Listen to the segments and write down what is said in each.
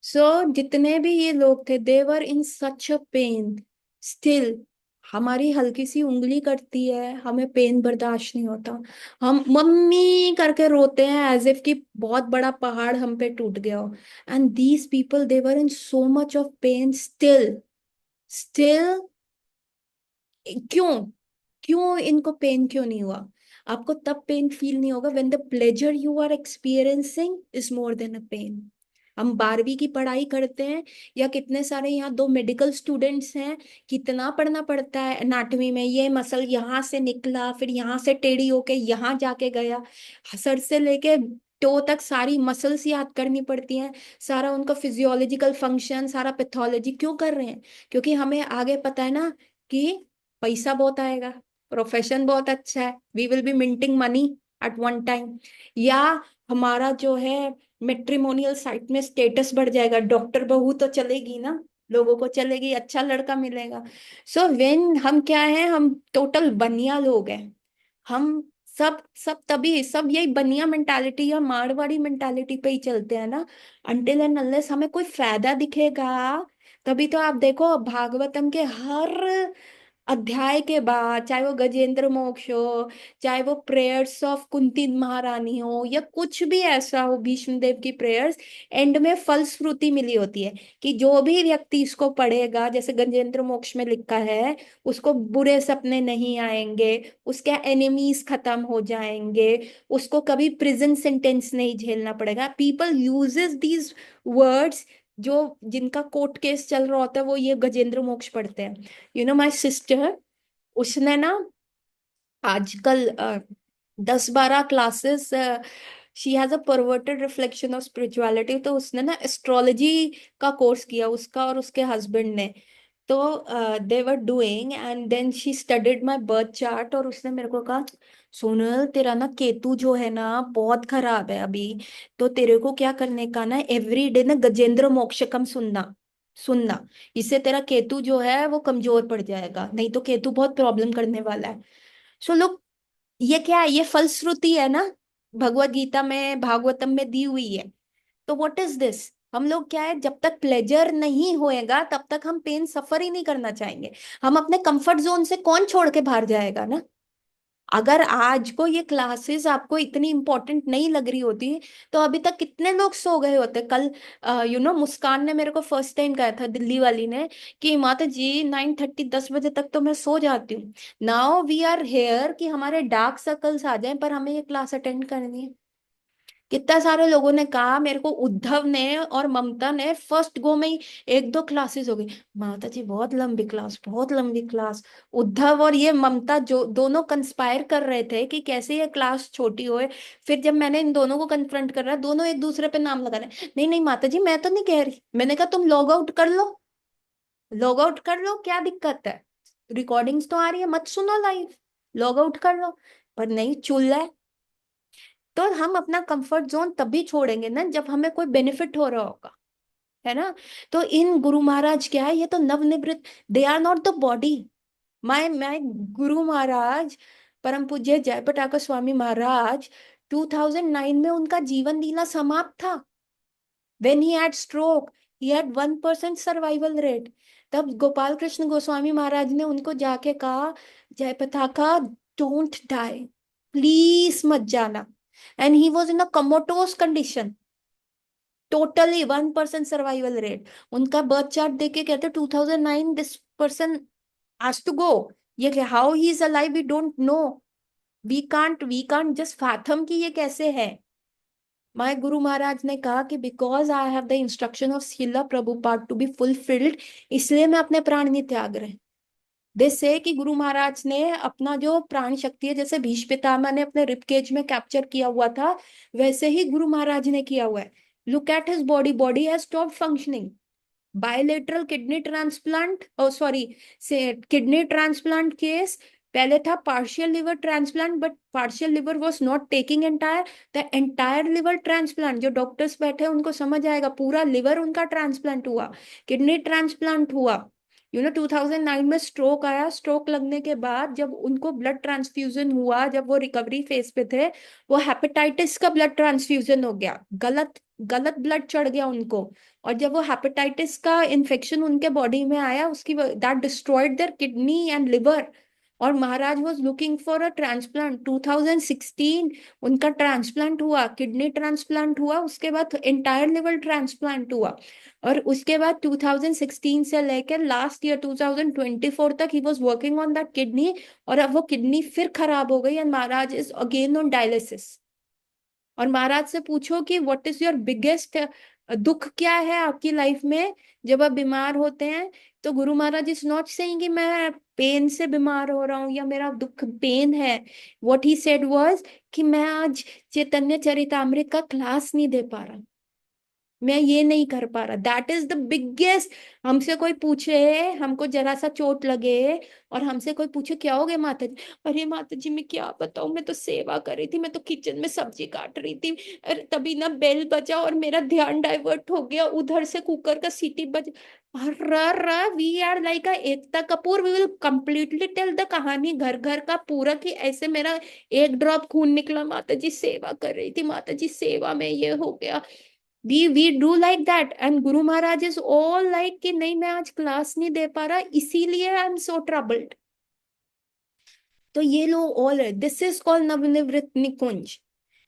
जितने भी ये लोग थे, देवर इन सच अ पेन स्टिल। हमारी हल्की सी उंगली कटती है, हमें पेन बर्दाश्त नहीं होता। हम मम्मी करके रोते हैं एज इफ कि बहुत बड़ा पहाड़ हम पे टूट गया हो। And these people they were in so much of pain still. Still क्यों? क्यों इनको पेन क्यों नहीं हुआ? आपको तब पेन फील नहीं होगा when the pleasure you are experiencing is more than a pain. हम 12वीं की पढ़ाई करते हैं, या कितने सारे यहाँ दो मेडिकल स्टूडेंट्स हैं, कितना पढ़ना पड़ता है एनाटॉमी में। ये मसल यहाँ से निकला, फिर यहाँ से टेढ़ी होके यहाँ जाके गया। सर से लेके टो तक सारी मसल्स याद करनी पड़ती हैं। सारा उनका फिजियोलॉजिकल फंक्शन, सारा पैथोलॉजी क्यों कर रहे हैं? क्योंकि हमें आगे पता है ना कि पैसा बहुत आएगा, प्रोफेशन बहुत अच्छा है, we will be minting money at one time. या हमारा जो है मेट्रिमोनियल साइट में स्टेटस बढ़ जाएगा, डॉक्टर बहू तो चलेगी ना, लोगों को चलेगी, अच्छा लड़का मिलेगा। सो वेन हम क्या है, हम टोटल बनिया लोग हैं। हम सब सब तभी सब यही बनिया मेंटालिटी या मारवाड़ी मेंटालिटी पे ही चलते हैं ना। अनटिल एंड अनलेस हमें कोई फायदा दिखेगा, तभी तो आप देखो भागवतम के हर अध्याय के बाद, चाहे वो गजेंद्र मोक्ष हो, चाहे वो प्रेयर्स ऑफ कुंती महारानी हो, या कुछ भी ऐसा हो, भीष्म देव की प्रेयर्स, एंड में फलश्रुति मिली होती है कि जो भी व्यक्ति इसको पढ़ेगा, जैसे गजेंद्र मोक्ष में लिखा है, उसको बुरे सपने नहीं आएंगे, उसके एनिमीज खत्म हो जाएंगे, उसको कभी प्रिजन सेंटेंस नहीं झेलना पड़ेगा। People uses these words. जो जिनका कोर्ट केस चल रहा होता है वो ये गजेंद्र मोक्ष पढ़ते हैं। माई सिस्टर, उसने ना आजकल 10-12 classes, she has a perverted reflection of spirituality, तो उसने ना एस्ट्रोलॉजी का कोर्स किया, उसका और उसके हस्बैंड ने। तो they were doing and then she studied my birth chart, और उसने मेरे को कहा, सोनल तेरा ना केतु जो है ना बहुत खराब है अभी। तो तेरे को क्या करने का ना, एवरी डे ना गजेंद्र मोक्षकम सुनना। सुनना, इससे तेरा केतु जो है वो कमजोर पड़ जाएगा, नहीं तो केतु बहुत प्रॉब्लम करने वाला है। सो लोग, ये क्या है? ये फलश्रुति है ना, भगवत गीता में, भागवतम में दी हुई है। तो व्हाट इज दिस? हम लोग क्या है, जब तक प्लेजर नहीं होएगा तब तक हम पेन सफर ही नहीं करना चाहेंगे। हम अपने कंफर्ट जोन से कौन छोड़ के बाहर जाएगा ना। अगर आज को ये क्लासेस आपको इतनी इंपॉर्टेंट नहीं लग रही होती, तो अभी तक कितने लोग सो गए होते कल। मुस्कान ने मेरे को फर्स्ट टाइम कहा था, दिल्ली वाली ने, कि माता जी 9:30 10 बजे तक तो मैं सो जाती हूँ। नाउ वी आर हेयर कि हमारे डार्क सर्कल्स आ जाएं, पर हमें ये क्लास अटेंड करनी है। कितना सारे लोगों ने कहा मेरे को, उद्धव ने और ममता ने फर्स्ट गो में ही 1-2 क्लासेस हो गई। माता जी बहुत लंबी क्लास, बहुत लंबी क्लास। उद्धव और ये ममता जो दोनों कंस्पायर कर रहे थे कि कैसे ये क्लास छोटी होए। फिर जब मैंने इन दोनों को कन्फ्रंट कर रहा, दोनों एक दूसरे पे नाम लगा रहे, नहीं नहीं माता जी मैं तो नहीं कह रही। मैंने कहा तुम लॉग आउट कर लो, लॉग आउट कर लो, क्या दिक्कत है? रिकॉर्डिंग्स तो आ रही है, मत सुनो लाइव, लॉग आउट कर लो। पर नहीं, चुल है। तो हम अपना कंफर्ट जोन तभी छोड़ेंगे ना जब हमें कोई बेनिफिट हो रहा होगा, है ना। तो इन गुरु महाराज क्या है, ये तो नवनिवृत्त, they are not the body. My guru Maharaj, परम पूज्य जयपताका स्वामी महाराज, 2009 में उनका जीवन लीला समाप्त था। When he had stroke, he had 1% survival rate. तब गोपाल कृष्ण गोस्वामी महाराज ने उनको जाके कहा, जयपताका डोंट डाई, प्लीज मत जाना। And he was in a comatose condition, totally 1% survival rate. उनका बर्थ चार्ट देख के कहते 2009 this person has to go. ये how he is alive we don't know. We can't just fathom कि ये कैसे है। माय गुरु महाराज ने कहा कि because I have the instruction of Srila Prabhupada to be fulfilled, इसलिए मैं अपने प्राण नहीं त्याग रहे। दिस से कि गुरु महाराज ने अपना जो प्राण शक्ति है, जैसे भीष्म पितामह ने अपने रिब केज में कैप्चर किया हुआ था, वैसे ही गुरु महाराज ने किया हुआ है। Look at his body, body has stop functioning. Bilateral kidney transplant, oh sorry, say kidney transplant case. पहले था partial liver transplant, but partial liver was not taking entire. The entire liver transplant, जो doctors बैठे हैं उनको समझ आएगा, पूरा liver उनका ट्रांसप्लांट हुआ, किडनी ट्रांसप्लांट हुआ। 2009 में स्ट्रोक आया। स्ट्रोक लगने के बाद जब उनको ब्लड ट्रांसफ्यूजन हुआ, जब वो रिकवरी फेज पे थे, वो हेपेटाइटिस का ब्लड ट्रांसफ्यूजन हो गया, गलत गलत ब्लड चढ़ गया उनको। और जब वो हेपेटाइटिस का इन्फेक्शन उनके बॉडी में आया, उसकी that destroyed their kidney and liver. और Maharaj was looking for a transplant. 2016 उनका ट्रांसप्लांट हुआ, किडनी ट्रांसप्लांट हुआ, उसके बाद एंटायर लिवर ट्रांसप्लांट हुआ। और उसके बाद 2016 से लेकर लास्ट ईयर 2024 तक he was working on that kidney. और अब वो किडनी फिर खराब हो गई and Maharaj is again on dialysis. और महाराज से पूछो कि व्हाट इज योर बिगेस्ट दुख क्या है आपकी लाइफ में जब आप बीमार होते हैं। तो गुरु महाराज इज नॉट सेइंग कि मैं पेन से बीमार हो रहा हूँ या मेरा दुख पेन है। व्हाट ही सेड वाज कि मैं आज चैतन्य चरितामृत का क्लास नहीं दे पा रहा, मैं ये नहीं कर पा रहा। That is the biggest. हमसे कोई पूछे, हमको जरा सा चोट लगे और हमसे कोई पूछे क्या हो गया माता जी, अरे माता जी मैं क्या बताऊं, मैं तो सेवा कर रही थी, मैं तो किचन में सब्जी काट रही थी, अरे तभी ना बेल बजा और मेरा ध्यान डाइवर्ट हो गया, उधर से कुकर का सीटी बज। We are like a Ekta Kapoor, we will completely tell the कहानी घर घर का पूरा कि ऐसे मेरा एक ड्रॉप खून निकला, माता जी सेवा कर रही थी, माता जी सेवा में ये हो गया। We do like that and गुरु महाराज इज ऑल लाइक कि नहीं मैं आज क्लास नहीं दे पा रहा, इसीलिए आई एम सो ट्रबल्ड। तो ये लो ऑल, दिस इज कॉल्ड नवनिवृत्त निकुंज।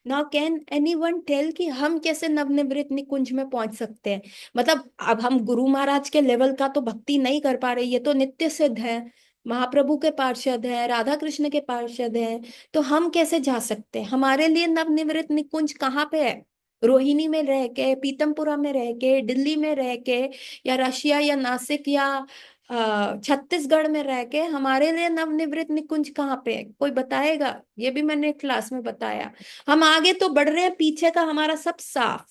नाउ कैन एनीवन टेल कि हम कैसे नवनिवृत्त निकुंज में पहुंच सकते हैं। मतलब अब हम गुरु महाराज के लेवल का तो भक्ति नहीं कर पा रहे, ये तो नित्य सिद्ध है, महाप्रभु के पार्षद है, राधा कृष्ण के पार्षद है। तो हम कैसे जा सकते हैं, हमारे लिए नवनिवृत्त निकुंज कहाँ पे है? रोहिणी में रह के, पीतमपुरा में रह के, दिल्ली में रह के, या रशिया या नासिक या छत्तीसगढ़ में रह के हमारे लिए नवनिवृत्त निकुंज कहाँ पे है? कोई बताएगा? ये भी मैंने क्लास में बताया। हम आगे तो बढ़ रहे हैं, पीछे का हमारा सब साफ,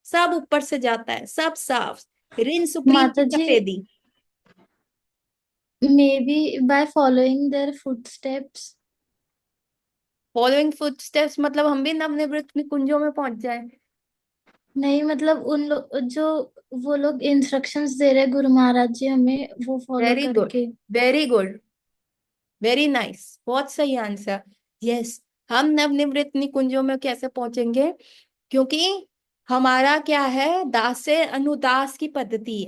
सब ऊपर से जाता है, सब साफ, रिन सुप्रीम की माता जी, सफेदी। May be by following their footsteps. Following footsteps मतलब हम भी नवनिवृत्त निकुंजों में पहुंच जाए? नहीं मतलब उन लोग जो, वो लोग इंस्ट्रक्शंस दे रहे गुरु महाराज जी हमें, वो फॉलो वेरी गुड, करके। वेरी गुड, वेरी नाइस, बहुत सही आंसर। यस, हम नवनिवृत्त निकुंजों में कैसे पहुंचेंगे? क्योंकि हमारा क्या है, दास से अनुदास की पद्धति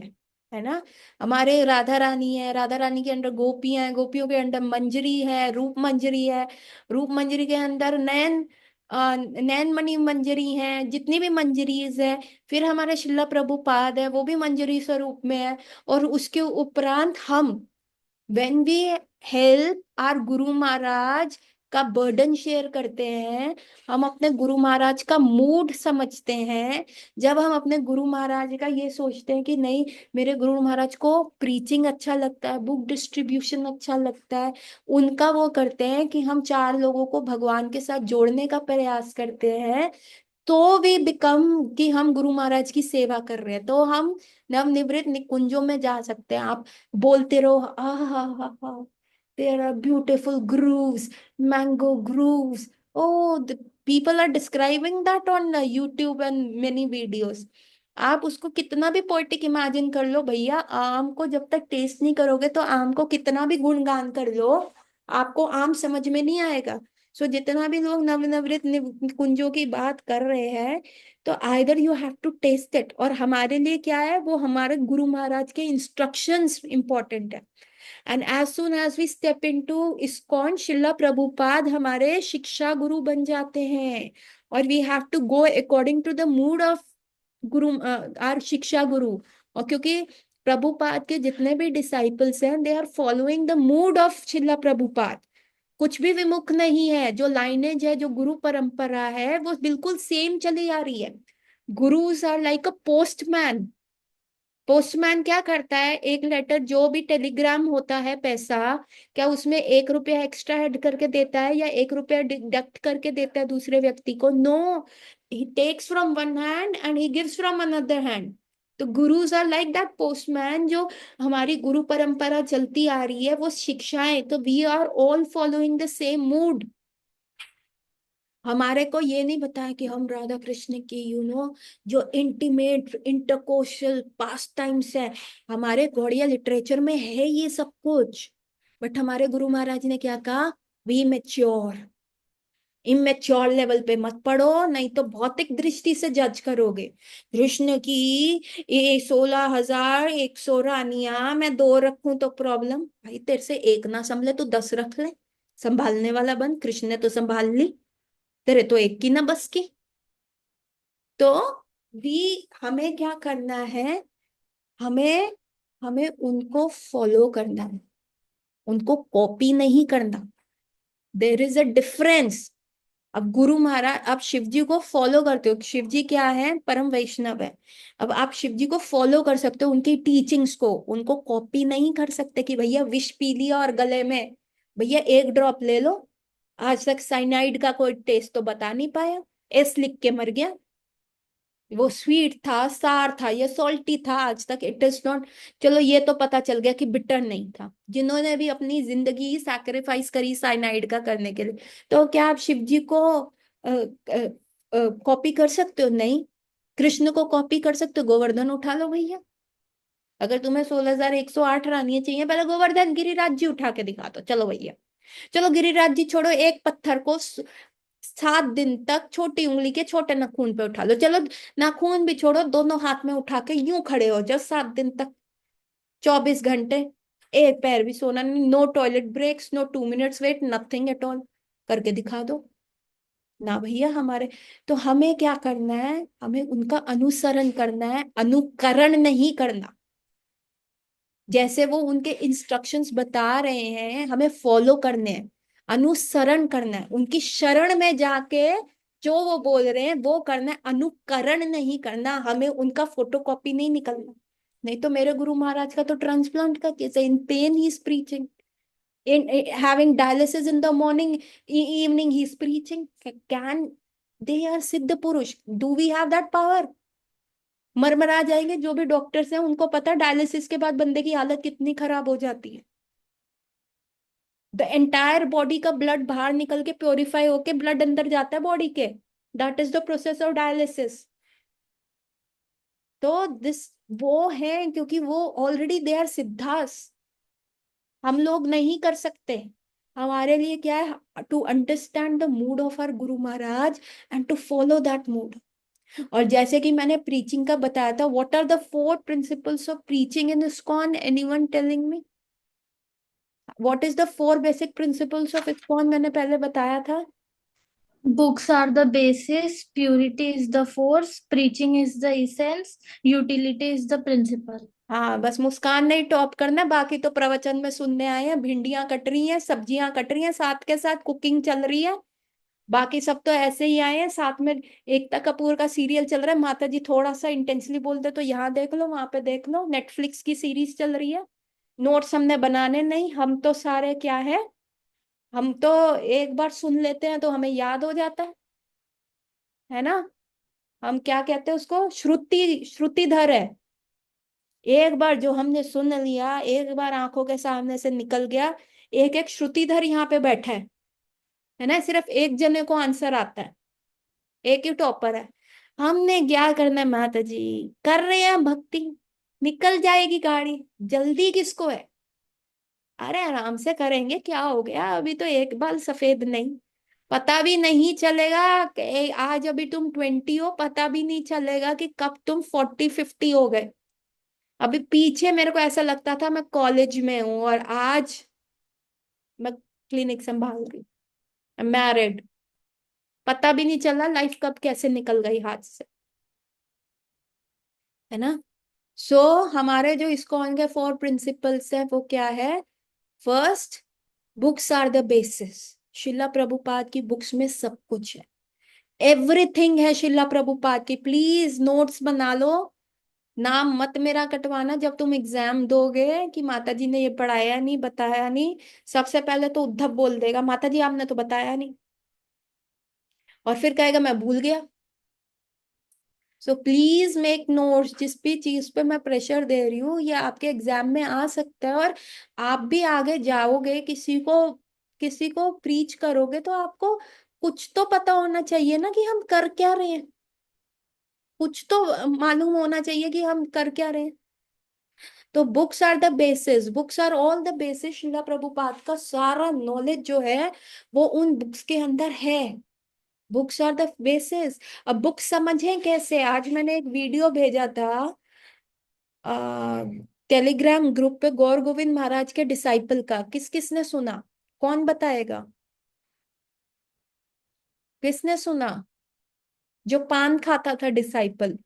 है ना। हमारे राधा रानी है, राधा रानी के अंदर गोपियां हैं, गोपियों के अंदर मंजरी है, रूप मंजरी है, रूप मंजरी के अंदर नैन मणि मंजरी है, जितनी भी मंजरीज है। फिर हमारे शिला प्रभुपाद है, वो भी मंजरी स्वरूप में है। और उसके उपरांत हम, when we help our Guru Maharaj का बर्डन शेयर करते हैं, हम अपने गुरु महाराज का मूड समझते हैं। जब हम अपने गुरु महाराज का ये सोचते हैं कि नहीं, मेरे गुरु महाराज को प्रीचिंग अच्छा लगता है, बुक डिस्ट्रीब्यूशन अच्छा लगता है, उनका वो करते हैं कि हम चार लोगों को भगवान के साथ जोड़ने का प्रयास करते हैं, तो वी बिकम कि हम गुरु महाराज की सेवा कर रहे हैं, तो हम नवनिवृत्त निकुंजों में जा सकते हैं। आप बोलते रहो आ हा हा हा, there are beautiful grooves, mango grooves. Oh, the people are describing that on YouTube and many videos. आप उसको कितना भी पोएटिक इमेजिन कर लो भैया, आम को जब तक टेस्ट नहीं करोगे तो आम को कितना भी गुणगान कर लो, आपको आम समझ में नहीं आएगा। सो जितना भी लोग नवनिवृत्त कुंजों की बात कर रहे हैं, तो either you have to test it, और हमारे लिए क्या है, वो हमारे गुरु महाराज के इंस्ट्रक्शंस इंपॉर्टेंट है। And as soon as we step into ISKCON, Srila Prabhupada हमारे शिक्षा गुरु बन जाते हैं। और we have to go according to the mood of गुरु, आर शिक्षा गुरु। और क्योंकि प्रभुपाद के जितने भी डिसाइपल्स हैं, they are following the mood of Srila Prabhupada. कुछ भी विमुख नहीं है, जो लाइनेज है, जो गुरु परंपरा है, वो बिल्कुल सेम चली आ रही है। Gurus are like a postman. Postman क्या करता है, एक लेटर जो भी टेलीग्राम होता है, पैसा, क्या उसमें 1 रुपया एक्स्ट्रा ऐड करके देता है या 1 रुपया डिडक्ट करके देता है दूसरे व्यक्ति को? No, he takes from one hand and he gives from another hand. तो gurus are like that postman. जो हमारी गुरु परंपरा चलती आ रही है वो शिक्षाएं, तो we are all following the same mood. हमारे को ये नहीं बताया कि हम राधा कृष्ण की जो इंटीमेट इंटरकोशल पास टाइम्स है, हमारे गौड़िया लिटरेचर में है ये सब कुछ। बट हमारे गुरु महाराज ने क्या कहा, बी मेच्योर, इमेच्योर लेवल पे मत पढ़ो, नहीं तो भौतिक दृष्टि से जज करोगे। कृष्ण की ये 16,100 रानियां, मैं 2 रखूं तो प्रॉब्लम, भाई तेरे से एक ना संभले तो 10 रख ले, संभालने वाला बन, कृष्ण ने तो संभाल ली, तेरे तो एक की ना बस की। तो भी हमें क्या करना है, हमें हमें उनको फॉलो करना है, उनको कॉपी नहीं करना। There is a difference. अब गुरु महाराज, आप शिव जी को फॉलो करते हो, शिव जी क्या है, परम वैष्णव है। अब आप शिव जी को फॉलो कर सकते हो, उनकी टीचिंग्स को, उनको कॉपी नहीं कर सकते कि भैया विष पी लिया और गले में भैया 1 ड्रॉप ले लो। आज तक साइनाइड का कोई टेस्ट तो बता नहीं पाया, एस लिख के मर गया। वो स्वीट था, सार था, या सॉल्टी था, आज तक इट इज नॉट। चलो ये तो पता चल गया कि बिटर नहीं था, जिन्होंने भी अपनी जिंदगी सैक्रिफाइस करी साइनाइड का करने के लिए। तो क्या आप शिव जी को कॉपी कर सकते हो? नहीं। कृष्ण को कॉपी कर सकते हो? गोवर्धन उठा लो भैया। अगर तुम्हें 16,108 रानियां चाहिए, पहले गोवर्धन गिरिराज जी उठा के दिखा दो, चलो भैया। चलो गिरिराज जी छोड़ो, एक पत्थर को 7 दिन तक छोटी उंगली के छोटे नाखून पे उठा लो, चलो। नाखून भी छोड़ो, दोनों हाथ में उठा के यूं खड़े हो जाओ 7 दिन तक, 24 घंटे, एक पैर भी सोना नहीं, no toilet breaks, no 2 minutes wait, nothing at all, करके दिखा दो ना भैया हमारे। तो हमें क्या करना है, हमें उनका अनुसरण करना है, अनुकरण नहीं करना। जैसे वो उनके इंस्ट्रक्शंस बता रहे हैं, हमें फॉलो करने हैं, अनुसरण करना है, उनकी शरण में जाके जो वो बोल रहे हैं वो करना है, अनुकरण नहीं करना। हमें उनका फोटोकॉपी नहीं निकलना। नहीं तो मेरे गुरु महाराज का तो ट्रांसप्लांट का केस है, इन pen he is preaching, in having dialysis in the morning, evening he is preaching. Can they are सिद्ध पुरुष, do we have that power? Marmara जाएंगे जो भी डॉक्टर्स हैं, उनको पता है डायलिसिस के बाद बंदे की हालत कितनी खराब हो जाती है। द एंटायर बॉडी का ब्लड बाहर निकल के प्योरीफाई होके ब्लड अंदर जाता है बॉडी के, that is the process of dialysis. तो दिस वो है, क्योंकि वो ऑलरेडी दे आर सिद्धास, हम लोग नहीं कर सकते। हमारे लिए क्या है, to understand the mood of our guru Maharaj and to follow that mood. और जैसे कि मैंने प्रीचिंग का बताया था, what are the 4 principles of preaching in ISKCON, anyone telling me? What is the 4 basic principles of ISKCON, मैंने पहले बताया था। Books are the basis, purity is the force, preaching is the essence, utility is the principle. हाँ, बस मुस्कान नहीं top करना, बाकी तो प्रवचन में सुनने आए हैं, भिंडियां कट रही हैं, सब्जियां कट रही हैं, साथ के साथ कुकिंग चल रही है। बाकी सब तो ऐसे ही आए हैं, साथ में एकता कपूर का सीरियल चल रहा है, माता जी थोड़ा सा इंटेंसली बोलते तो यहाँ देख लो, वहां पे देख लो, नेटफ्लिक्स की सीरीज चल रही है। नोट्स हमने बनाने नहीं, हम तो सारे क्या है, हम तो एक बार सुन लेते हैं तो हमें याद हो जाता है ना। हम क्या कहते हैं उसको, श्रुतिधर है। एक बार जो हमने सुन लिया, एक बार आंखों के सामने से निकल गया। एक एक श्रुतिधर यहाँ पे बैठा है ना, सिर्फ एक जने को आंसर आता है, एक ही टॉपर है। हमने क्या करना है माता जी, कर रहे हैं भक्ति, निकल जाएगी गाड़ी, जल्दी किसको है? अरे आराम से करेंगे, क्या हो गया, अभी तो एक बाल सफेद नहीं, पता भी नहीं चलेगा कि आज अभी तुम 20 हो, पता भी नहीं चलेगा कि कब तुम 40-50 हो गए। अभी पीछे मेरे को ऐसा लगता था मैं कॉलेज में हूं, और आज मैं क्लिनिक संभाल रही, मैरिड, पता भी नहीं चला लाइफ कब कैसे निकल गई हाथ से, है ना। सो हमारे जो इस्कॉन के 4 प्रिंसिपल्स है वो क्या है? First, books are the basis. Srila Prabhupada की बुक्स में सब कुछ है, एवरीथिंग है शिला प्रभुपाद की। प्लीज नोट्स बना लो, नाम मत मेरा कटवाना जब तुम एग्जाम दोगे कि माता जी ने ये पढ़ाया नहीं, बताया नहीं। सबसे पहले तो उद्धव बोल देगा, माता जी आपने तो बताया नहीं, और फिर कहेगा मैं भूल गया। सो प्लीज मेक नोट्स, जिस भी चीज पे मैं प्रेशर दे रही हूँ, ये आपके एग्जाम में आ सकता है। और आप भी आगे जाओगे, किसी को प्रीच करोगे तो आपको कुछ तो पता होना चाहिए ना कि हम कर क्या रहे हैं, कुछ तो मालूम होना चाहिए कि हम कर क्या रहे हैं। तो books are the basis, books are all the basis, Srila Prabhupada का सारा नॉलेज जो है वो उन बुक्स के अंदर है। Books are the basis. अब बुक्स समझें कैसे, आज मैंने एक वीडियो भेजा था टेलीग्राम ग्रुप पे, गौर गोविंद महाराज के डिसाइपल का, किस किसने सुना, कौन बताएगा, किसने सुना, जो पान खाता था डिसाइपल।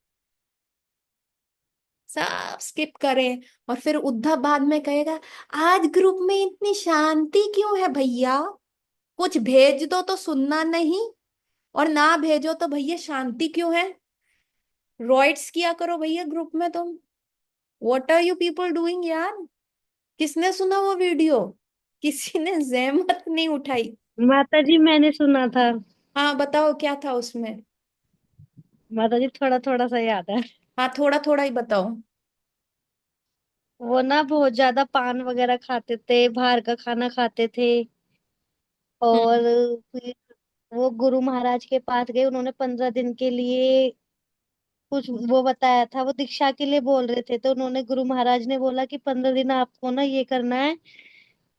सब स्किप करें। और फिर उद्धव बाद में कहेगा आज ग्रुप में इतनी शांति क्यों है भैया, कुछ भेज दो तो सुनना नहीं, और ना भेजो तो भैया शांति क्यों है, रॉइट्स किया करो भैया ग्रुप में तुम, what are you people doing यार। किसने सुना वो वीडियो, किसी ने जहमत नहीं उठाई। माता जी मैंने सुना था। हाँ बताओ क्या था उसमें। माता जी थोड़ा थोड़ा सा याद है। हाँ थोड़ा थोड़ा ही बताओ। वो ना बहुत ज्यादा पान वगैरह खाते थे, बाहर का खाना खाते थे। और हम्म। फिर वो गुरु महाराज के पास गए, उन्होंने 15 दिन के लिए कुछ वो बताया था, वो दीक्षा के लिए बोल रहे थे, तो उन्होंने गुरु महाराज ने बोला कि 15 दिन आपको ना ये करना है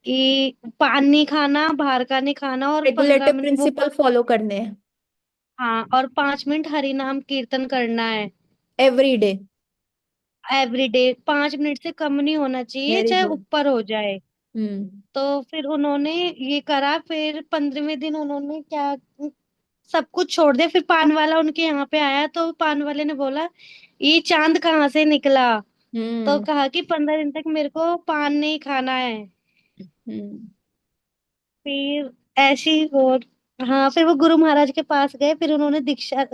कि पान नहीं खाना, बाहर का नहीं खाना, और पंद्रह रेगुलेटिव मिनट वो प्रिंसिपल फॉलो करने हैं हाँ, और 5 मिनट हरि नाम कीर्तन करना है every day. Every day. 5 minute से कम नहीं होना चाहिए, वेरी चाहे गुड। ऊपर हो जाए। हम्म। तो फिर उन्होंने ये करा, फिर 15वें दिन उन्होंने क्या, सब कुछ छोड़ दिया। फिर पान वाला उनके यहाँ पे आया, तो पान वाले ने बोला ये चांद कहाँ से निकला। तो हम्म। कहा कि 15 दिन तक मेरे को पान नहीं खाना है। हम्म। फिर ऐसी वो, हाँ, फिर वो गुरु महाराज के पास गए, फिर उन्होंने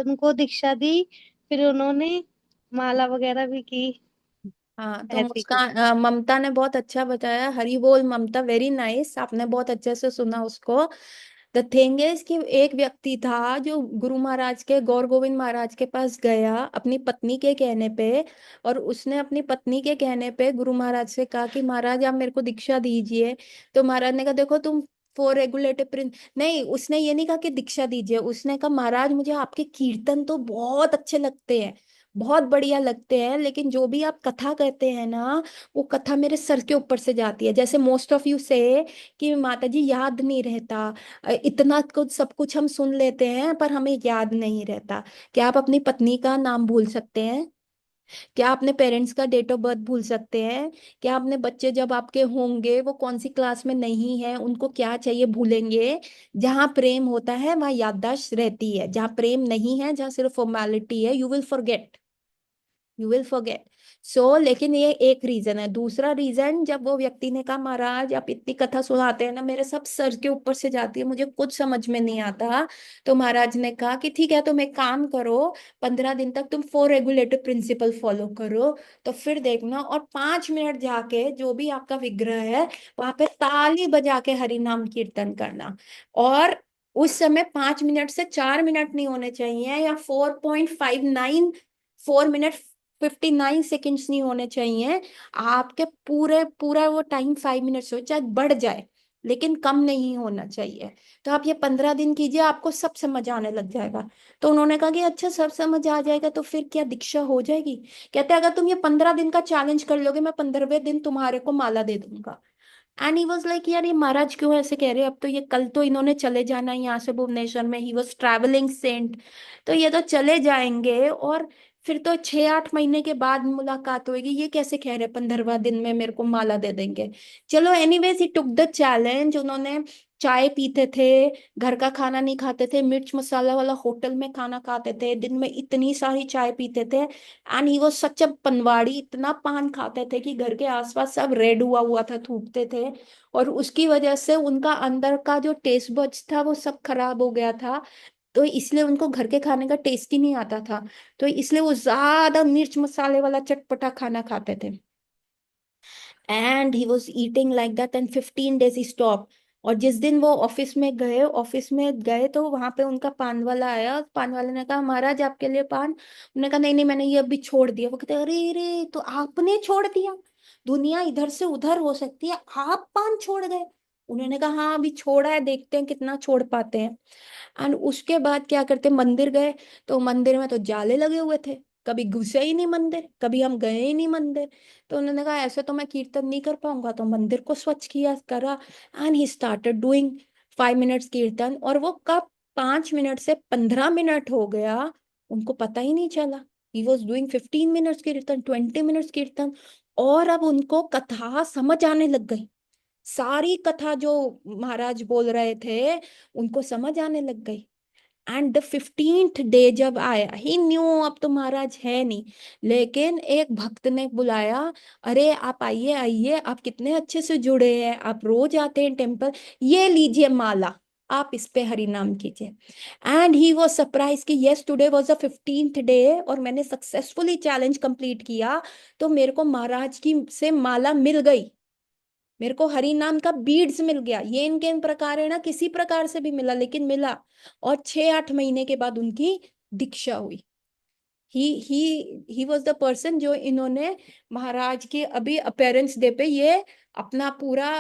उनको दीक्षा दी। फिर उन्होंने माला वगैरह भी की। हाँ तो ऐसी कुछ। मुस्कान ममता ने बहुत अच्छा बताया, हरी बोल ममता, वेरी नाइस, आपने बहुत अच्छे से सुना उसको। द थिंग इज कि एक व्यक्ति था जो गुरु महाराज के, गौर गोविंद महाराज के पास गया अपनी पत्नी के कहने पे, और उसने अपनी पत्नी के कहने पे गुरु महाराज से कहा कि महाराज आप मेरे को दीक्षा दीजिए। तो महाराज ने कहा देखो तुम फॉर रेगुलेटिव प्रिंस, नहीं उसने ये नहीं कहा कि दीक्षा दीजिए, उसने कहा महाराज मुझे आपके कीर्तन तो बहुत अच्छे लगते हैं, बहुत बढ़िया लगते हैं, लेकिन जो भी आप कथा कहते हैं ना वो कथा मेरे सर के ऊपर से जाती है, जैसे मोस्ट ऑफ यू से कि माता जी याद नहीं रहता, इतना कुछ सब कुछ हम सुन लेते हैं पर हमें याद नहीं रहता। क्या आप अपनी पत्नी का नाम भूल सकते हैं, क्या अपने पेरेंट्स का डेट ऑफ बर्थ भूल सकते हैं, क्या अपने बच्चे जब आपके होंगे वो कौन सी क्लास में नहीं है उनको क्या चाहिए भूलेंगे। जहाँ प्रेम होता है वहाँ याददाश्त रहती है, जहाँ प्रेम नहीं है, जहाँ सिर्फ फॉर्मेलिटी है, you will forget, you will forget. So लेकिन ये एक रीजन है। दूसरा रीजन, जब वो व्यक्ति ने कहा महाराज आप इतनी कथा सुनाते हैं ना मेरे सब सर के ऊपर से जाती है, मुझे कुछ समझ में नहीं आता, तो महाराज ने कहा कि ठीक है तुम एक काम करो, 15 दिन तक तुम 4 रेगुलेटिव प्रिंसिपल फॉलो करो, तो फिर देखना, और 5 मिनट जाके जो भी आपका विग्रह है वहां पे ताली बजा के हरि नाम कीर्तन करना। और उस समय 5 मिनट से 4 मिनट नहीं होने चाहिए, या 4.59, 4 मिनट 59 सेकेंड्स नहीं होने चाहिए। आपके पूरे पूरा वो टाइम 5 मिनट्स हो, चाहे बढ़ जाए लेकिन कम नहीं होना चाहिए। तो आप ये 15 दिन कीजिए, आपको सब समझ आने लग जाएगा। तो उन्होंने कहा कि अच्छा सब समझ आ जाएगा तो फिर क्या दीक्षा हो जाएगी। कहते अगर तुम ये 15 दिन का चैलेंज कर लोगे मैं 15वें दिन तुम्हारे को माला दे दूंगा। एंड ही वॉज लाइक यार ये महाराज क्यों ऐसे कह रहे हैं, अब तो ये कल तो इन्होंने चले जाना है यहाँ से भुवनेश्वर में, ही वॉज ट्रैवलिंग सेंट, तो ये तो चले जाएंगे और फिर तो 6-8 महीने के बाद मुलाकात होगी, ये कैसे कह रहे 15वां दिन में मेरे को माला दे देंगे। चलो anyways he took the challenge, उन्होंने चाय पीते थे, घर का खाना नहीं खाते थे, मिर्च मसाला वाला होटल में खाना खाते थे, दिन में इतनी सारी चाय पीते थे, एंड ही वाज सच अ पनवाड़ी, इतना पान खाते थे कि घर के आसपास सब रेड हुआ हुआ था, थूकते थे। और उसकी वजह से उनका अंदर का जो टेस्ट बड्स था वो सब खराब हो गया था, तो इसलिए उनको घर के खाने का टेस्ट ही नहीं आता था, तो इसलिए वो ज्यादा मिर्च मसाले वाला चटपटा खाना खाते थे। And he was eating like that and 15 days he stop. और जिस दिन वो ऑफिस में गए तो वहां पे उनका पान वाला आया, पान वाले ने कहा महाराज आपके लिए पान, उन्होंने कहा नहीं नहीं मैंने ये अभी छोड़ दिया। वो कहते अरे रे तो आपने छोड़ दिया, दुनिया इधर से उधर हो सकती है, आप पान छोड़ गए। उन्होंने कहा हाँ अभी छोड़ा है, देखते हैं कितना छोड़ पाते हैं। एंड उसके बाद क्या करते, मंदिर गए, तो मंदिर में तो जाले लगे हुए थे, कभी घुसे ही नहीं मंदिर, कभी हम गए ही नहीं मंदिर। तो उन्होंने कहा ऐसे तो मैं कीर्तन नहीं कर पाऊंगा, तो मंदिर को स्वच्छ किया करा। And he started doing 5 minutes कीर्तन, और वो कब 5 मिनट से 15 मिनट हो गया उनको पता ही नहीं चला। ही वॉज डूइंग 15 मिनट्स कीर्तन, 20 मिनट्स कीर्तन, और अब उनको कथा समझ आने लग गई। सारी कथा जो महाराज बोल रहे थे उनको समझ आने लग गई। एंड द 15th डे जब आया, ही न्यू अब तो महाराज है नहीं, लेकिन एक भक्त ने बुलाया, अरे आप आइए आइए, आप कितने अच्छे से जुड़े हैं, आप रोज आते हैं टेम्पल, ये लीजिए माला, आप इस पे हरि नाम कीजिए। एंड ही वॉज सरप्राइज कि yes today was the 15th day, और मैंने सक्सेसफुली चैलेंज कंप्लीट किया, तो मेरे को महाराज की से माला मिल गई, मेरे को हरि नाम का बीड्स मिल गया। ये इनके इन प्रकार है ना, किसी प्रकार से भी मिला, लेकिन मिला। और 6-8 महीने के बाद उनकी दीक्षा हुई। ही वॉज द पर्सन जो इन्होंने महाराज के अभी अपेरेंस डे पे ये अपना पूरा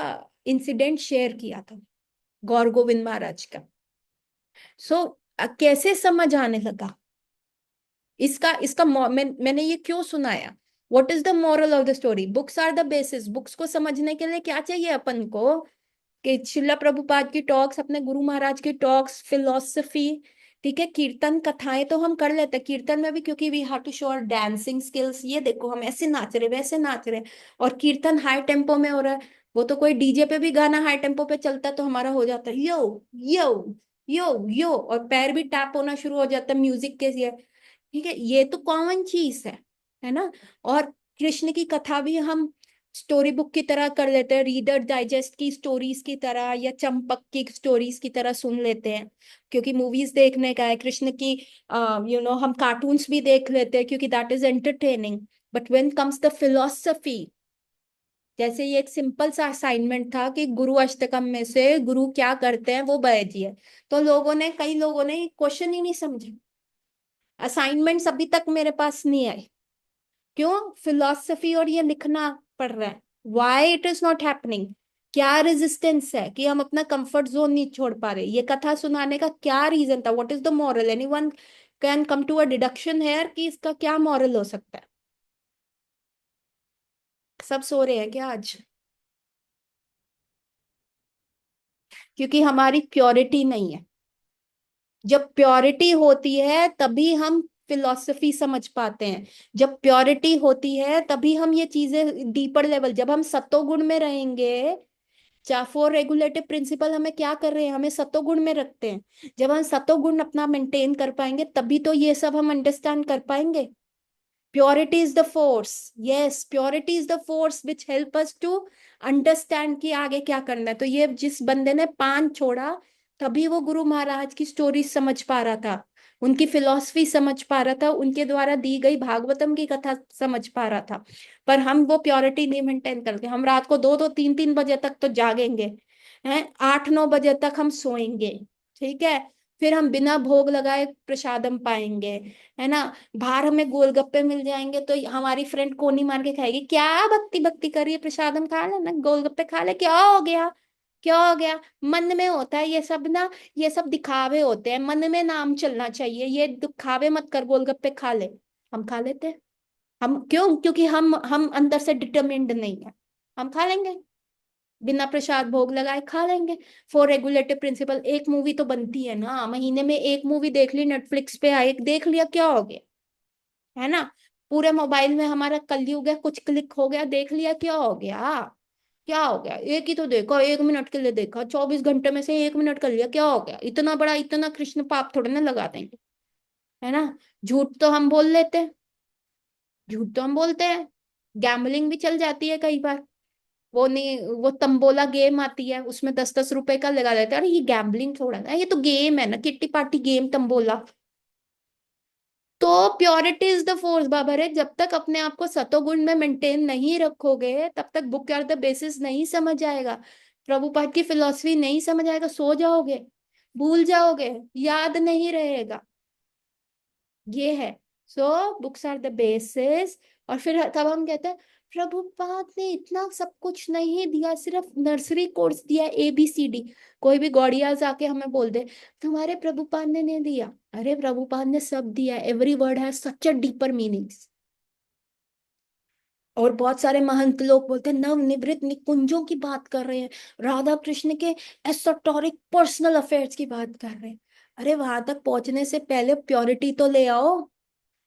इंसिडेंट शेयर किया था, गौर गोविंद महाराज का। सो कैसे समझ आने लगा इसका इसका मैंने ये क्यों सुनाया? What is the moral of the story? Books are the basis. Books को समझने के लिए क्या चाहिए अपन को? कि शिला प्रभुपाद की टॉक्स, अपने गुरु महाराज की टॉक्स, फिलोसफी, ठीक है, कीर्तन कथाएं तो हम कर लेते हैं कीर्तन में भी, क्योंकि we have to show our dancing skills. ये देखो हम ऐसे नाच रहे वैसे नाच रहे, और कीर्तन हाई टेम्पो में हो रहा है। वो तो कोई डीजे पे भी गाना हाई टेम्पो पे चलता है तो हमारा हो जाता है यो यो यो यो, और पैर भी टैप होना शुरू हो जाता है म्यूजिक के लिए। ठीक है, ये तो कॉमन चीज है ना। और कृष्ण की कथा भी हम स्टोरी बुक की तरह कर लेते हैं, रीडर डाइजेस्ट की स्टोरीज की तरह या चंपक की स्टोरीज की तरह सुन लेते हैं, क्योंकि मूवीज देखने का है। कृष्ण की हम कार्टून्स भी देख लेते हैं क्योंकि that is entertaining. But when comes the philosophy, जैसे ये एक सिंपल सा असाइनमेंट था कि गुरु अष्टकम में से गुरु क्या करते हैं वो बताइए, तो कई लोगों ने क्वेश्चन ही नहीं समझे, असाइनमेंट्स अभी तक मेरे पास नहीं आए। क्यों? फिलॉसफी और ये लिखना पड़ रहा है। Why it is not happening? क्या रेजिस्टेंस है कि हम अपना कंफर्ट जोन नहीं छोड़ पा रहे? ये कथा सुनाने का क्या रीजन था? What is the moral? Anyone can come to a deduction here कि इसका क्या मॉरल हो सकता है? सब सो रहे हैं क्या आज? क्योंकि हमारी प्योरिटी नहीं है। जब प्योरिटी होती है तभी हम फिलॉसफी समझ पाते हैं। जब प्योरिटी होती है तभी हम ये चीजें डीपर लेवल, जब हम सत्वगुण में रहेंगे। 4 रेगुलेटिव प्रिंसिपल हमें क्या कर रहे हैं? हमें सत्वगुण में रखते हैं। जब हम सत्वगुण अपना मेंटेन कर पाएंगे तभी तो ये सब हम अंडरस्टैंड कर पाएंगे। Purity is the force. Yes, purity is the force which help us to understand कि आगे क्या करना है। तो ये जिस बंदे ने पान छोड़ा, तभी वो गुरु महाराज की स्टोरी समझ पा रहा था, उनकी फिलॉसफी समझ पा रहा था, उनके द्वारा दी गई भागवतम की कथा समझ पा रहा था। पर हम वो प्योरिटी नहीं मेंटेन करके हम रात को 2-2 3-3 बजे तक तो जागेंगे हैं, 8-9 बजे तक हम सोएंगे। ठीक है, फिर हम बिना भोग लगाए प्रसादम पाएंगे, है ना। बाहर हमें गोलगप्पे मिल जाएंगे तो हमारी फ्रेंड कोनी मार के खाएगी, क्या भक्ति भक्ति करिए, प्रसादम खा ले ना, गोलगप्पे खा ले, क्या हो गया? क्या हो गया? मन में होता है ये सब ना, ये सब दिखावे होते हैं, मन में नाम चलना चाहिए, ये दिखावे मत कर, गोलगप्पे खा ले। हम खा लेते हैं। हम क्यों? क्योंकि हम अंदर से डिटरमिन्ड नहीं है, हम खा लेंगे, बिना प्रसाद भोग लगाए खा लेंगे। 4 रेगुलेटिव प्रिंसिपल, एक मूवी तो बनती है ना, महीने में एक मूवी देख ली, नेटफ्लिक्स पे आई, देख लिया, क्या हो गया? है ना। पूरे मोबाइल में हमारा कलयुग है, कुछ क्लिक हो गया, देख लिया, क्या हो गया? क्या हो गया? एक ही तो देखा, 1 मिनट के लिए देखा, 24 घंटे में से 1 मिनट कर लिया, क्या हो गया? इतना बड़ा, इतना कृष्ण पाप थोड़े ना लगा देंगे, है ना। झूठ तो हम बोल लेते हैं, झूठ तो हम बोलते हैं, गैम्बलिंग भी चल जाती है कई बार। वो नहीं, वो तंबोला गेम आती है, उसमें 10-10 रुपए का लगा देते हैं, अरे ये गैम्बलिंग थोड़ा ना, ये तो गेम है ना, किट्टी पार्टी गेम तंबोला। तो प्योरिटी इज द फोर्स बाबा रे, जब तक अपने आप को सतोगुण में मेंटेन नहीं रखोगे तब तक बुक आर द बेसिस नहीं समझ आएगा, प्रभुपाद की फिलॉसफी नहीं समझ आएगा, सो जाओगे, भूल जाओगे, याद नहीं रहेगा। ये है। So books are the basis. और फिर तब हम कहते हैं प्रभुपाद ने इतना सब कुछ नहीं दिया, सिर्फ नर्सरी कोर्स दिया, ABCD। कोई भी गौड़िया जाके हमें बोल दे तुम्हारे प्रभुपाद ने नहीं दिया, अरे प्रभुपाद ने सब दिया। Every word has such a deeper meanings. और बहुत सारे महंत लोग बोलते हैं नवनिवृत्त निकुंजों की बात कर रहे हैं, राधा कृष्ण के एसोटोरिक पर्सनल अफेयर्स की बात कर रहे हैं। अरे वहां तक पहुंचने से पहले प्योरिटी तो ले आओ,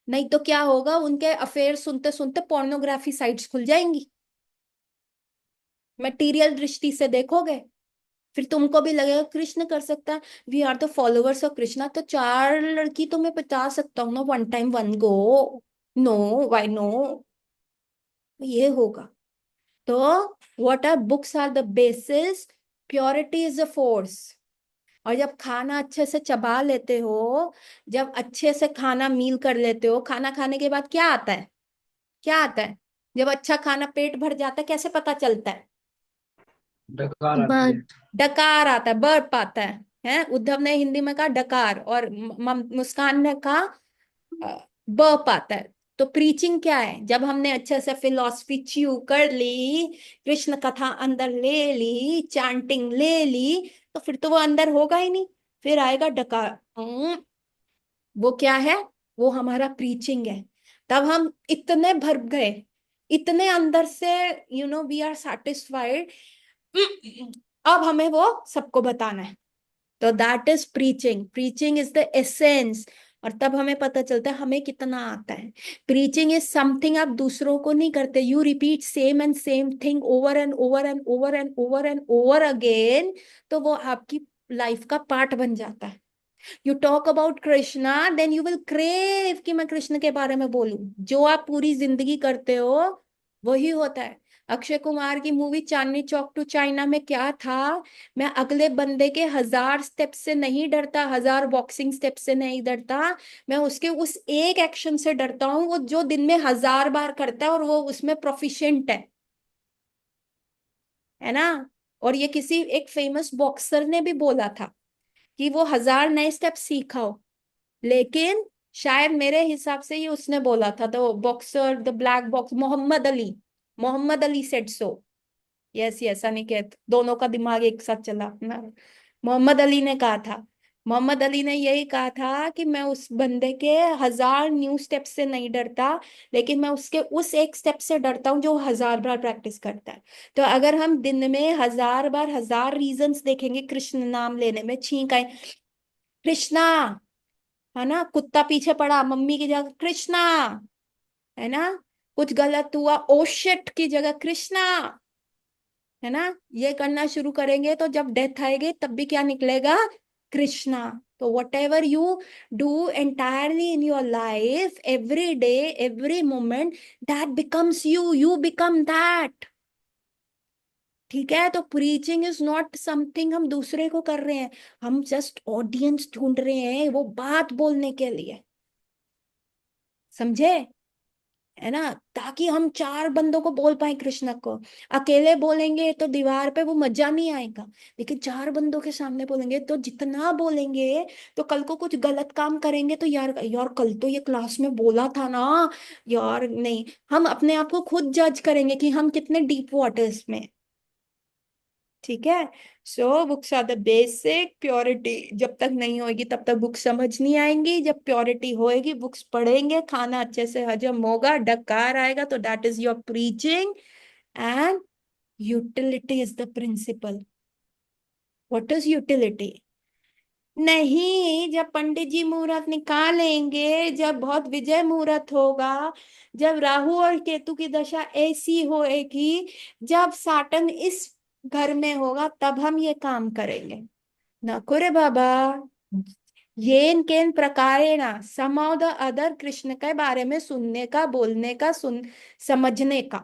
नहीं तो क्या होगा, उनके अफेयर सुनते सुनते पोर्नोग्राफी साइट्स खुल जाएंगी, मटेरियल दृष्टि से देखोगे, फिर तुमको भी लगेगा कृष्ण कर सकता है, we are the followers of Krishna, तो 4 लड़की तो मैं बता सकता हूँ ना, one time one go. No, why no, ये होगा। तो what are books are the basis, purity is a force. और जब खाना अच्छे से चबा लेते हो, जब अच्छे से खाना मील कर लेते हो, खाना खाने के बाद क्या आता है, क्या आता है? जब अच्छा खाना पेट भर जाता है कैसे पता चलता है? डकार आती है। बट डकार आता है, बर्प आता है। उद्धव ने हिंदी में कहा डकार, और मुस्कान ने कहा बर्प आता है। तो प्रीचिंग क्या है? जब हमने अच्छे से फिलॉसफी च्यू कर ली, कृष्ण कथा अंदर ले ली, चैंटिंग ले ली, तो फिर तो वो अंदर होगा ही नहीं, फिर आएगा डकार। वो क्या है? वो हमारा प्रीचिंग है। तब हम इतने भर गए, इतने अंदर से, वी आर सेटिस्फाइड, अब हमें वो सबको बताना है। तो that is preaching, preaching is the essence. और तब हमें पता चलता है हमें कितना आता है। प्रीचिंग इज समथिंग आप दूसरों को नहीं करते, you repeat same and same thing over and over and over and over and over again, तो वो आपकी लाइफ का पार्ट बन जाता है। You talk about Krishna, then you will crave कि मैं कृष्ण के बारे में बोलूं। जो आप पूरी जिंदगी करते हो वही होता है। अक्षय कुमार की movie Chandni Chowk to China में क्या था? मैं अगले बंदे के 1000 स्टेप से नहीं डरता, 1000 बॉक्सिंग स्टेप से नहीं डरता, मैं उसके उस एक एक्शन से डरता हूँ, वो जो दिन में 1000 बार करता है और वो उसमें प्रोफिशिएंट है ना। और ये किसी एक फेमस बॉक्सर ने भी बोला था कि वो 1000 नए स्टेप सीखा हो, लेकिन शायद मेरे हिसाब से ये उसने बोला था, तो boxer, the black box, Muhammad Ali, Muhammad Ali said so. Yes yes Aniket, दोनों का दिमाग एक साथ चला ना। मोहम्मद अली ने कहा था, मोहम्मद अली ने यही कहा था कि मैं उस बंदे के 1000 न्यू स्टेप से नहीं डरता, लेकिन मैं उसके उस एक स्टेप से डरता हूँ जो 1000 बार प्रैक्टिस करता है। तो अगर हम दिन में 1000 बार 1000 रीजंस देखेंगे कृष्ण नाम लेने में, छींक आए कृष्णा, है ना, कुत्ता पीछे पड़ा मम्मी की जगह कृष्णा, है ना, कुछ गलत हुआ ओ शिट की जगह कृष्णा, है ना, ये करना शुरू करेंगे तो जब डेथ आएगी तब भी क्या निकलेगा? कृष्णा। तो what ever you do entirely in your life, every day, every moment, that becomes you, you become that. ठीक है? तो प्रीचिंग इज नॉट समथिंग हम दूसरे को कर रहे हैं, हम जस्ट ऑडियंस ढूंढ रहे हैं वो बात बोलने के लिए, समझे? है ना, ताकि हम 4 बंदों को बोल पाए कृष्ण को। अकेले बोलेंगे तो दीवार पे वो मजा नहीं आएगा, लेकिन 4 बंदों के सामने बोलेंगे तो जितना बोलेंगे, तो कल को कुछ गलत काम करेंगे तो यार यार कल तो ये क्लास में बोला था ना, यार नहीं, हम अपने आप को खुद जज करेंगे कि हम कितने डीप वाटर्स में। ठीक है? So books are the basic, purity जब तक नहीं होगी तब तक बुक समझ नहीं आएंगी, जब प्योरिटी होएगी बुक्स पढ़ेंगे, खाना अच्छे से हजम होगा, डकार आएगा, तो that is your preaching. And utility is the principle. What is utility? नहीं, जब पंडित जी मुहूर्त निकालेंगे, जब बहुत विजय मुहूर्त होगा, जब राहु और केतु की दशा ऐसी होएगी, जब साटन इस घर में होगा, तब हम ये काम करेंगे। नकुरे बाबा, येन केन प्रकारेण सम ऑफ द अदर, कृष्ण के बारे में सुनने का, बोलने का, समझने का,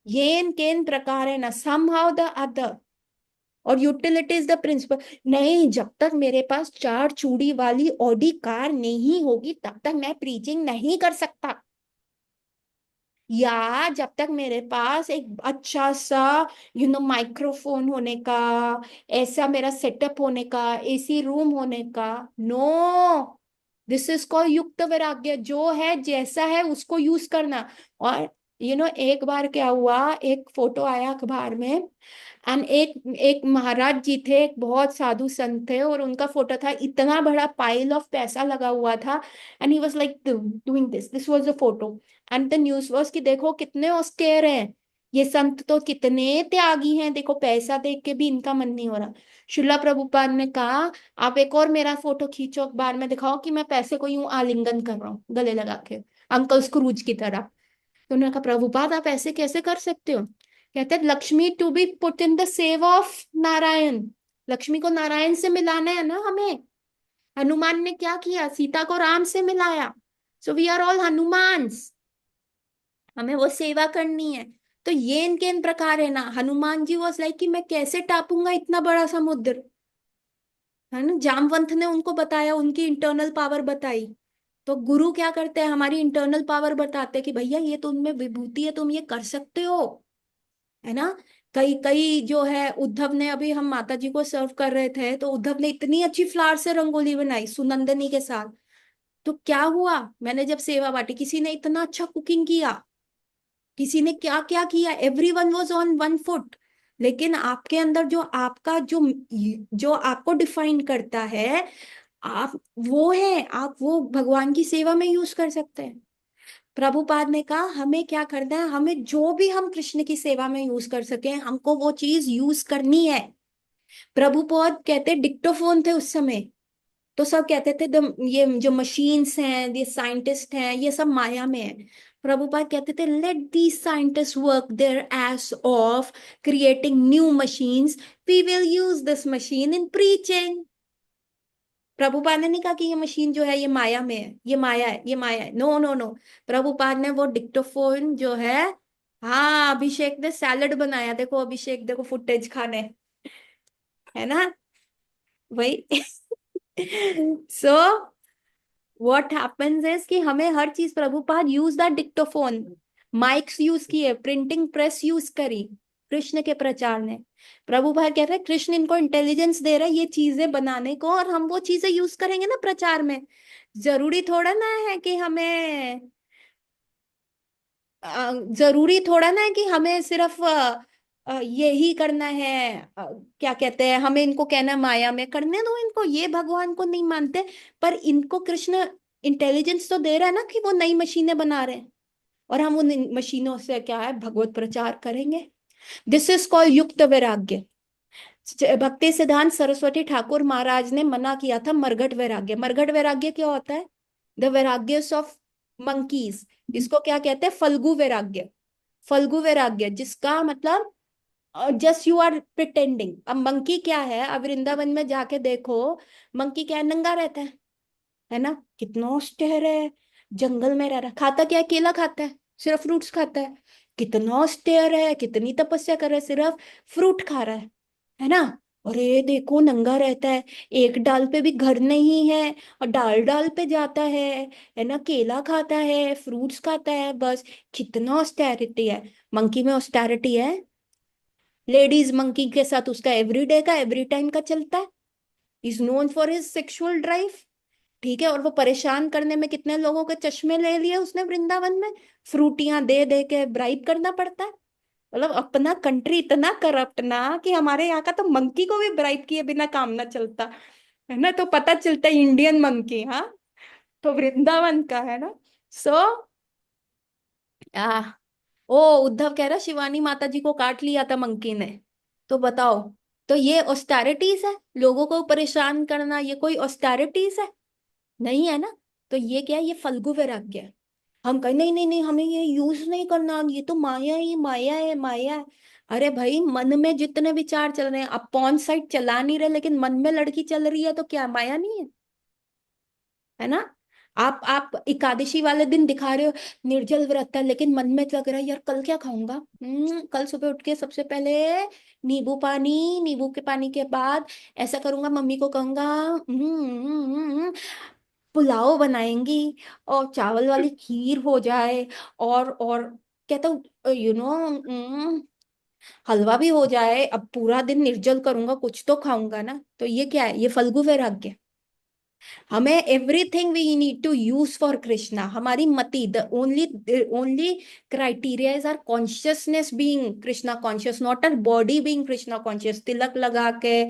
येन केन प्रकारेण सम हाउ द अदर। और यूटिलिटी इज द प्रिंसिपल। नहीं, जब तक मेरे पास 4 चूड़ी वाली ऑडी कार नहीं होगी तब तक मैं प्रीचिंग नहीं कर सकता, या जब तक मेरे पास एक अच्छा सा माइक्रोफोन होने का, ऐसा मेरा सेटअप होने का, AC रूम होने का, नो, दिस इज कॉल्ड युक्त वैराग्य। जो है जैसा है उसको यूज करना। और एक बार क्या हुआ, एक फोटो आया अखबार में, एंड एक एक महाराज जी थे, एक बहुत साधु संत थे, और उनका फोटो था, इतना बड़ा पाइल ऑफ पैसा लगा हुआ था, and he was like doing this was the photo, and the news was कि देखो कितने ऑस्टेयर हैं, ये संत तो कितने त्यागी हैं, देखो पैसा देख के भी इनका मन नहीं हो रहा। शिला प्रभुपाद ने कहा, आप एक और मेरा फोटो खींचो अखबार में, दिखाओ कि मैं पैसे को यूं आलिंगन कर रहा हूँ गले लगा के, अंकल स्क्रूज की तरह। तो उन्होंने कहा, प्रभुपाद आप ऐसे कैसे कर सकते हो? कहते हैं, Lakshmi to be put in the सेव ऑफ नारायण, लक्ष्मी को नारायण से मिलाना है ना हमें। हनुमान ने क्या किया, सीता को राम से मिलाया। सो वी आर ऑल हनुमान्स, हमें वो सेवा करनी है। तो ये इनके इन प्रकार है ना, हनुमान जी वॉज लाइक कि मैं कैसे टापूंगा इतना बड़ा समुद्र, है ना। जामवंत ने उनको बताया, उनकी इंटरनल पावर बताई। तो गुरु क्या करते हैं, हमारी इंटरनल पावर बताते हैं कि भैया ये तो उनमें विभूति है, तुम ये कर सकते हो, है ना। कई कई जो है, उद्धव ने, अभी हम माता जी को सर्व कर रहे थे, तो उद्धव ने इतनी अच्छी फ्लावर से रंगोली बनाई सुनंदनी के साथ। तो क्या हुआ, मैंने जब सेवा बांटी, किसी ने इतना अच्छा कुकिंग किया, किसी ने क्या क्या किया, every one was on one foot. लेकिन आपके अंदर जो आपका जो जो आपको डिफाइन करता है, आप वो है, आप वो भगवान की सेवा में यूज कर सकते हैं। प्रभुपाद ने कहा हमें क्या करना है, हमें जो भी हम कृष्ण की सेवा में यूज कर सके, हमको वो चीज यूज करनी है। प्रभुपाद कहते डिक्टोफोन थे उस समय, तो सब कहते थे ये जो मशीन्स हैं, ये साइंटिस्ट हैं, ये सब माया में है। प्रभुपाद कहते थे, let these scientist work their ass off creating new machines, we will use this machine in preaching. Prabhupada ने नहीं कहा कि ये मशीन जो है ये माया में है, ये माया है, ये माया है, नो नो नो। प्रभुपाद ने वो डिक्टोफोन जो है, हाँ, अभिषेक ने सैलड बनाया, देखो अभिषेक, देखो फुटेज खाने, है ना, वही। सो व्हाट हैपेंस इज कि हमें हर चीज, Prabhupada use that dictaphone, mics use किए, प्रिंटिंग प्रेस यूज करी कृष्ण के प्रचार ने। प्रभुपाद कह रहे हैं कृष्ण इनको इंटेलिजेंस दे रहा है ये चीजें बनाने को, और हम वो चीजें यूज करेंगे ना प्रचार में। जरूरी थोड़ा ना है कि हमें जरूरी थोड़ा ना है कि हमें सिर्फ यही करना है। क्या कहते हैं, हमें इनको कहना माया में करने दो इनको, ये भगवान को नहीं मानते, पर इनको कृष्ण इंटेलिजेंस तो दे रहा है ना कि वो नई मशीनें बना रहे हैं, और हम उन मशीनों से क्या है, भगवत प्रचार करेंगे। दिस इज कॉल्ड युक्त वैराग्य। भक्ति सिद्धांत सरस्वती ठाकुर महाराज ने मना किया था मरघट वैराग्य। मरघट वैराग्य क्या होता है, द वैराग्य ऑफ मंकीज। इसको क्या कहते हैं, फल्गु वैराग्य। फल्गु वैराग्य जिसका मतलब जस्ट यू आर प्रिटेंडिंग। अब मंकी क्या है, अब वृंदावन में जाके देखो, मंकी क्या है, नंगा रहता है ना, कितना ऑस्टेयर है, जंगल में रह रहा है, खाता क्या है, केला खाता है, सिर्फ फ्रूट्स खाता है। कितना ऑस्टेयर है, कितनी तपस्या कर रहा है, सिर्फ फ्रूट खा रहा है ना। और ये देखो नंगा रहता है, एक डाल पे भी घर नहीं है, और डाल डाल पे जाता है ना, केला खाता है, फ्रूट्स खाता है, बस। कितना ऑस्टेरिटी है, मंकी में ऑस्टेरिटी है। लेडीज मंकी के साथ उसका एवरीडे का, एवरी टाइम का चलता है। Is known for his sexual drive, ठीक है, और वो परेशान करने में कितने लोगों के चश्मे ले लिए उसने वृंदावन में, फ्रूटियां दे दे के ब्राइब करना पड़ता है। मतलब अपना कंट्री इतना करप्ट ना, कि हमारे यहाँ का तो मंकी को भी ब्राइब किए बिना काम ना चलता, है ना। तो पता चलता है इंडियन मंकी, हाँ, तो वृंदावन का है ना। सो आ ओ उद्धव कह रहा शिवानी माता जी को काट लिया था मंकी ने, तो बताओ, तो ये ऑस्टेरिटीज है, लोगों को परेशान करना, ये कोई ऑस्टेरिटीज है? नहीं है ना। तो ये क्या है, ये फल्गु वैराग्य है। हम कहें नहीं नहीं नहीं, हमें ये यूज नहीं करना, ये तो माया ही माया है, माया है। अरे भाई, मन में जितने विचार चल रहे हैं, आप पॉन साइट चला नहीं रहे, लेकिन मन में लड़की चल रही है, तो क्या माया नहीं है? है ना। आप एकादशी वाले दिन दिखा रहे हो निर्जल व्रत है, लेकिन मन में लग रहा है यार कल क्या खाऊंगा, कल सुबह उठ के सबसे पहले नींबू पानी, नींबू के पानी के बाद ऐसा करूंगा, मम्मी को कहूंगा पुलाव बनाएंगी, और चावल वाली खीर हो जाए, और कहता हूँ हलवा भी हो जाए, अब पूरा दिन निर्जल करूंगा, कुछ तो खाऊंगा ना। तो ये क्या है, ये फल्गु वैराग्य, हमें everything we need to use for Krishna, हमारी मति, the only criteria is our consciousness being Krishna conscious, not our body being Krishna conscious. तिलक लगा के,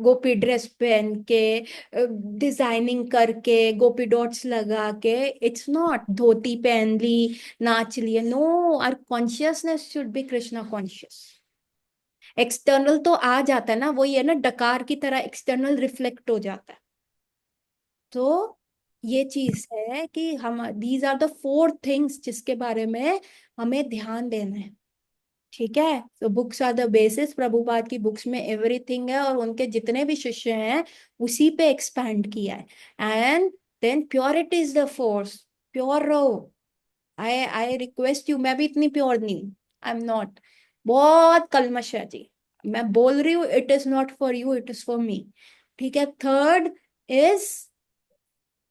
गोपी ड्रेस पहन के, डिजाइनिंग करके, गोपी डॉट्स लगा के, इट्स नॉट धोती पहन ली, नाच लिए, no, our consciousness should be Krishna conscious. External तो आ जाता है ना, वही है ना, डकार की तरह एक्सटर्नल रिफ्लेक्ट हो जाता है। तो ये चीज है कि हम, दीज आर द 4 थिंग्स जिसके बारे में हमें ध्यान देना है। ठीक है, तो books are the basis, Prabhupada की बुक्स में एवरीथिंग है, और उनके जितने भी शिष्य हैं उसी पे एक्सपैंड किया है। And then purity is the force, pure रहो। आई आई रिक्वेस्ट यू, मैं भी इतनी प्योर नहीं हूँ, आई एम नॉट, बहुत कलमश है जी। मैं बोल रही हूँ, it is not for you, it is for me. ठीक है, third is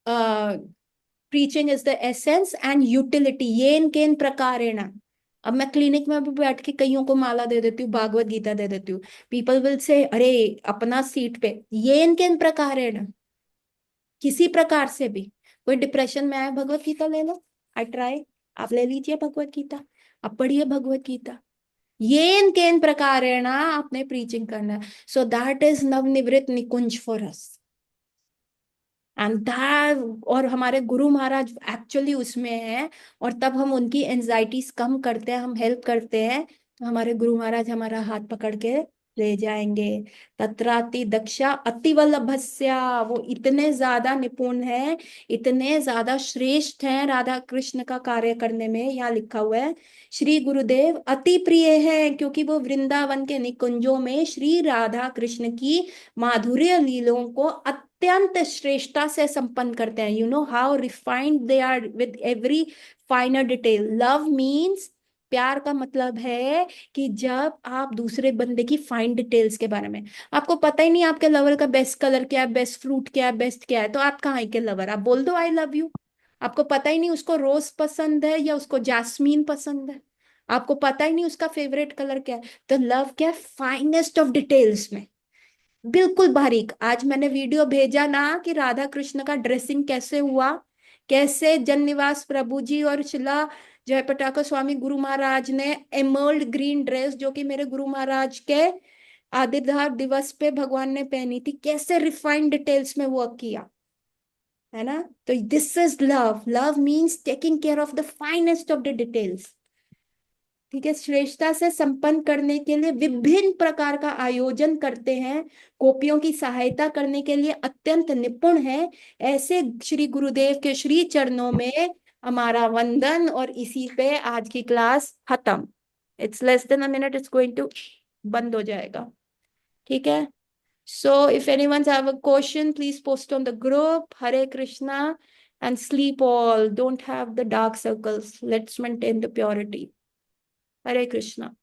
preaching is the essence and utility, येन केन प्रकारेण। अब मैं क्लिनिक में भी बैठ के कईयों को माला दे देती हूँ, भागवत गीता दे देती हूँ, पीपल विल से अरे अपना सीट पे, येन केन प्रकारेण, किसी प्रकार से भी। कोई डिप्रेशन में आए, भगवत गीता ले लो, आई ट्राई, आप ले लीजिए भगवत गीता, आप पढ़िए भगवत गीता, येन केन प्रकारेण आपने प्रीचिंग करना है। सो दैट इज नवनिवृत्त निकुंज फॉर अस। एंड दैट, और हमारे गुरु महाराज एक्चुअली उसमें है, और तब हम उनकी एंजाइटीज कम करते हैं, हम हेल्प करते हैं, तो हमारे गुरु महाराज हमारा हाथ पकड़ के ले जाएंगे। तत्राति दक्षा अतिवल्लभस्या, वो इतने ज्यादा निपुण है, इतने ज्यादा श्रेष्ठ हैं राधा कृष्ण का कार्य करने में। यहाँ लिखा हुआ है श्री गुरुदेव अति प्रिय है, क्योंकि वो वृंदावन के निकुंजों में श्री राधा कृष्ण की माधुर्य लीलों को अत्यंत श्रेष्ठता से संपन्न करते हैं। You know how refined they are with every finer detail. Love means, प्यार का मतलब है कि जब आप दूसरे बंदे की फाइन डिटेल्स के बारे में, आपको पता ही नहीं आपके लवर का बेस्ट कलर क्या है, बेस्ट फ्रूट क्या है, बेस्ट क्या है, तो आप कहाँ के लवर, आप बोल दो आई लव यू। आपको पता ही नहीं उसको रोज पसंद है या उसको जैस्मीन पसंद है, आपको पता ही नहीं उसका फेवरेट कलर क्या है। तो लव क्या है, फाइनेस्ट ऑफ डिटेल्स में, बिल्कुल बारीक। आज मैंने वीडियो भेजा ना कि राधा कृष्ण का ड्रेसिंग कैसे हुआ, कैसे जन्निवास प्रभु जी और शिला जयपताका स्वामी गुरु महाराज ने एमर्ल्ड ग्रीन ड्रेस, जो कि मेरे गुरु महाराज के आदिर्भाव दिवस पे भगवान ने पहनी थी, कैसे रिफाइंड डिटेल्स में वर्क किया है ना। तो this is love, love means taking care of the finest of the details. ठीक है, श्रेष्ठता से संपन्न करने के लिए विभिन्न प्रकार का आयोजन करते हैं, गोपियों की सहायता करने के लिए अत्यंत निपुण है। ऐसे श्री गुरुदेव के श्री चरणों में हमारा वंदन, और इसी पे आज की क्लास खत्म। It's less than a minute, it's going to बंद हो जाएगा। ठीक है, so if anyone have a question please post on the group. Hare Krishna, and sleep all, don't have the dark circles, let's maintain the purity. Hare Krishna.